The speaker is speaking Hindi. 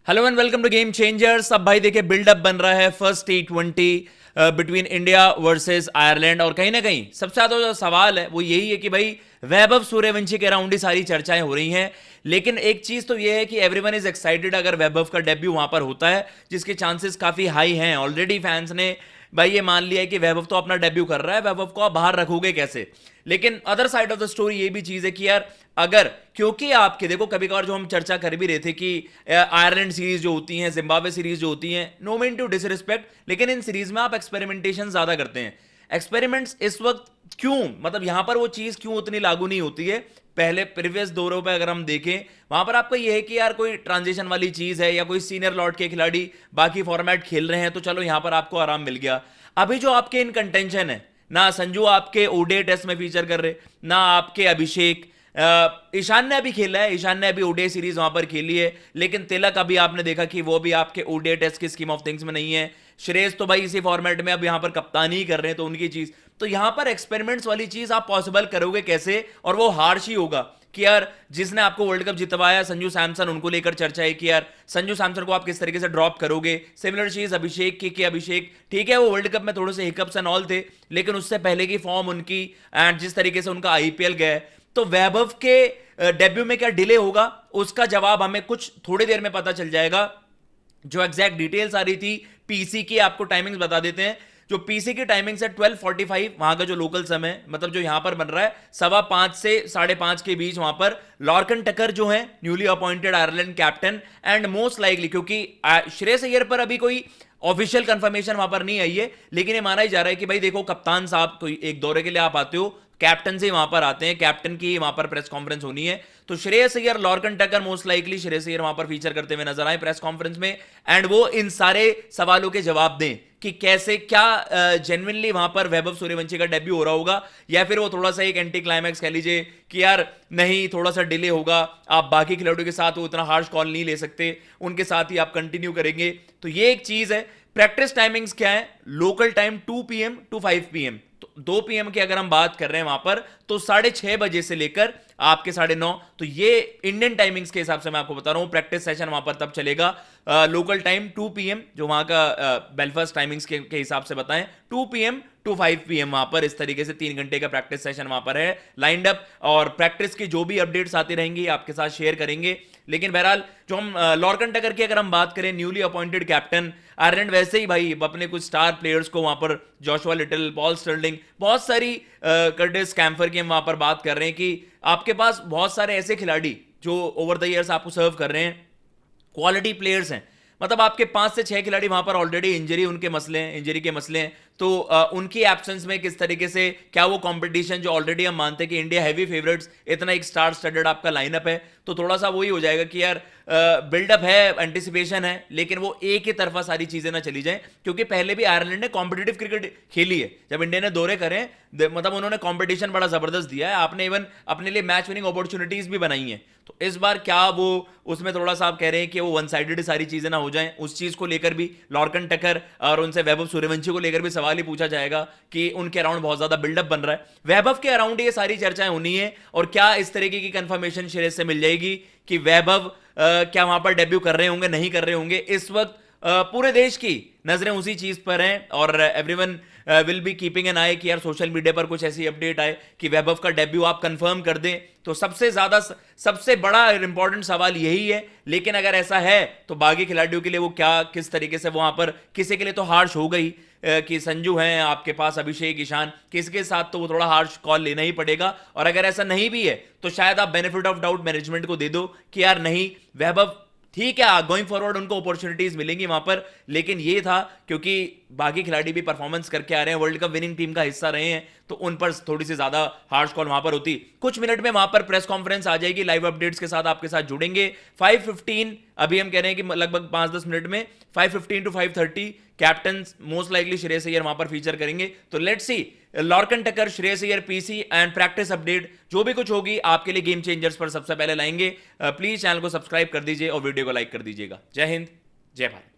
Hello and welcome to game changers. अब भाई देखिए बिल्डअप बन रहा है first T20 between India versus Ireland. और कहीं ना कहीं सबसे ज्यादा जो सवाल है वो यही है कि भाई वैभव सूर्यवंशी के अराउंड ही सारी चर्चाएं हो रही हैं। लेकिन एक चीज तो ये है कि एवरीवन इज एक्साइटेड अगर वैभव का डेब्यू वहां पर होता है, जिसके चांसेस काफी हाई हैं। ऑलरेडी फैंस ने भाई ये मान लिया है कि वैभव तो अपना डेब्यू कर रहा है, वैभव को आप बाहर रखोगे कैसे। लेकिन other side of the story ये भी चीज है कि यार अगर, क्योंकि आपके देखो कभी कभार जो हम चर्चा कर भी रहे थे कि आयरलैंड सीरीज जो होती हैं, जिम्बाब्वे सीरीज जो होती हैं, नो मीन टू डिसरिस्पेक्ट, लेकिन इन सीरीज में आप एक्सपेरिमेंटेशन ज्यादा करते हैं। एक्सपेरिमेंट्स इस वक्त क्यों, मतलब यहां पर वो चीज क्यों उतनी लागू नहीं होती है। पहले प्रीवियस दौरों पे अगर हम देखें, वहां पर आपका ये है कि यार कोई ट्रांजिशन वाली चीज है या कोई सीनियर लॉर्ड के खिलाड़ी बाकी फॉर्मेट खेल रहे हैं तो चलो यहां पर आपको आराम मिल गया। अभी जो आपके इन कंटेंशन है ना, संजू आपके ओडीआई टेस्ट में फीचर कर रहे, ना आपके अभिषेक, ईशान ने अभी खेला है, ईशान ने अभी ओडीआई सीरीज वहां पर खेली है, लेकिन तिलक अभी आपने देखा कि वो भी आपके ओडीआई टेस्ट की स्कीम ऑफ थिंग्स में नहीं है। श्रेयस तो भाई इसी फॉर्मेट में अब यहां पर कप्तानी ही कर रहे हैं, तो उनकी चीज तो यहां पर एक्सपेरिमेंट्स वाली चीज आप पॉसिबल करोगे कैसे, और वो हार्श ही होगा कि यार जिसने आपको वर्ल्ड कप जितवाया संजू सैमसन, उनको लेकर चर्चा है कि यार संजू सैमसन को आप किस तरीके से ड्रॉप करोगे। सिमिलर चीज अभिषेक की कि अभिषेक ठीक है वो वर्ल्ड कप में थोड़े से हिकअप्स एंड ऑल थे, लेकिन उससे पहले की फॉर्म उनकी एंड जिस तरीके से उनका आईपीएल गया, तो वैभव के डेब्यू में क्या डिले होगा, उसका जवाब हमें कुछ थोड़ी देर में पता चल जाएगा। जो एग्जैक्ट डिटेल्स आ रही थी पीसी की, आपको टाइमिंग्स बता देते हैं। जो पीसी की टाइमिंग है 12:45 वहां का जो लोकल समय, मतलब जो यहां पर बन रहा है 5:15 से 5:30 के बीच, वहां पर लॉर्कन टकर जो है newly appointed Ireland captain, and most likely क्योंकि श्रेयस अय्यर पर अभी कोई ऑफिशियल कंफर्मेशन वहां पर नहीं आई है, लेकिन ये माना ही जा रहा है कि भाई देखो कप्तान साहब कोई एक दौरे के लिए आप आते हो, कैप्टन से वहां पर आते हैं, कैप्टन की वहां पर प्रेस कॉन्फ्रेंस होनी है, तो श्रेयस अय्यर लॉर्कन टकर मोस्ट लाइकली श्रेयस अय्यर वहां पर फीचर करते हुए नजर आए प्रेस कॉन्फ्रेंस में, एंड वो इन सारे सवालों के जवाब दें कि कैसे क्या जेन्युइनली वहां पर वैभव सूर्यवंशी का डेब्यू हो रहा होगा, या फिर वो थोड़ा सा एक एंटी क्लाइमैक्स कह लीजिए कि यार नहीं थोड़ा सा डिले होगा, आप बाकी खिलाड़ियों के साथ वो उतना हार्श कॉल नहीं ले सकते, उनके साथ ही आप कंटिन्यू करेंगे। तो ये एक चीज है। प्रैक्टिस टाइमिंग्स क्या है, local time 2 PM to 5 PM, तो 2 PM की अगर हम बात कर रहे हैं वहां पर, तो 6:30 बजे से लेकर आपके 9:30, तो ये इंडियन टाइमिंग्स के हिसाब से मैं आपको बता रहा हूं। प्रैक्टिस सेशन वहां पर तब चलेगा लोकल टाइम 2 PM, जो वहां का बेलफास्ट टाइमिंग्स के हिसाब से बताएं, 2 PM टू 5 PM वहां पर इस तरीके से 3 घंटे का प्रैक्टिस सेशन वहां पर है लाइंड अप, और प्रैक्टिस की जो भी अपडेट्स आती रहेंगी आपके साथ शेयर करेंगे। लेकिन बहरहाल जो हम लॉर्कन टकर की अगर हम बात करें, न्यूली अपॉइंटेड कैप्टन आयरलैंड, वैसे ही भाई अपने कुछ स्टार प्लेयर्स को वहां पर, जोशुआ लिटिल, पॉल स्टर्लिंग, बहुत सारी कर्टिस कैम्फर की हम वहां पर बात कर रहे हैं कि आपके पास बहुत सारे ऐसे खिलाड़ी जो ओवर द ईयर्स आपको सर्व कर रहे हैं, क्वालिटी प्लेयर्स हैं। मतलब आपके 5 से 6 खिलाड़ी वहां पर ऑलरेडी इंजरी उनके मसले हैं, इंजरी के मसले हैं, तो उनकी एब्सेंस में किस तरीके से क्या वो कंपटीशन, जो ऑलरेडी हम मानते हैं कि इंडिया हैवी फेवरेट्स, इतना एक स्टार स्टडेड आपका लाइनअप है, तो थोड़ा सा वही हो जाएगा कि यार बिल्डअप है, एंटिसिपेशन है, लेकिन वो एक ही तरफा सारी चीजें ना चली जाएं, क्योंकि पहले भी आयरलैंड ने कॉम्पिटिटिव क्रिकेट खेली है। जब इंडिया ने दौरे करें, मतलब उन्होंने कॉम्पिटिशन बड़ा जबरदस्त दिया है, आपने इवन अपने लिए मैच विनिंग अपॉर्चुनिटीज भी बनाई हैं। तो इस बार क्या वो उसमें थोड़ा सा आप कह रहे हैं कि वो वन साइडेड सारी चीजें ना हो जाएं, उस चीज को लेकर भी लॉर्कन टकर और उनसे वैभव सूर्यवंशी को लेकर भी सवाल ही पूछा जाएगा कि उनके अराउंड बहुत ज्यादा बिल्डअप बन रहा है। वैभव के अराउंड ये सारी चर्चाएं होनी है, और क्या इस तरीके की कंफर्मेशन श्रेयस से मिल जाएगी कि वैभव क्या वहां पर डेब्यू कर रहे होंगे, नहीं कर रहे होंगे। इस वक्त पूरे देश की नजरें उसी चीज पर हैं, और everyone will be keeping an eye कि यार सोशल मीडिया पर कुछ ऐसी अपडेट आए कि वैभव का डेब्यू आप कंफर्म कर दें, तो सबसे बड़ा इंपॉर्टेंट सवाल यही है। लेकिन अगर ऐसा है तो बाकी खिलाड़ियों के लिए वो क्या, किस तरीके से वहां पर, किसी के लिए तो हार्श हो गई कि संजू हैं आपके पास, अभिषेक, ईशान, किसके साथ तो वो थोड़ा हार्श कॉल लेना ही पड़ेगा। और अगर ऐसा नहीं भी है तो शायद आप बेनिफिट ऑफ डाउट मैनेजमेंट को दे दो कि यार नहीं, वैभव ठीक है, गोइंग फॉरवर्ड उनको अपॉर्चुनिटीज मिलेंगी वहां पर, लेकिन ये था क्योंकि बाकी खिलाड़ी भी परफॉर्मेंस करके आ रहे हैं, वर्ल्ड कप विनिंग टीम का हिस्सा रहे हैं, तो उन पर थोड़ी सी ज्यादा हार्श कॉल वहां पर होती। कुछ मिनट में वहां पर प्रेस कॉन्फ्रेंस आ जाएगी, लाइव अपडेट्स के साथ आपके साथ जुड़ेंगे। 5:15 अभी हम कह रहे हैं कि लगभग 5-10 मिनट में, 5:15 to 5:30 captain most likely Shreyas Iyer वहां पर फीचर करेंगे। तो let's see Lorcan Tucker, Shreyas Iyer, PC and practice update जो भी कुछ होगी आपके लिए गेम चेंजर्स पर सबसे पहले लाएंगे। प्लीज चैनल को सब्सक्राइब कर दीजिए और वीडियो को लाइक कर दीजिएगा। जय हिंद, जय भारत।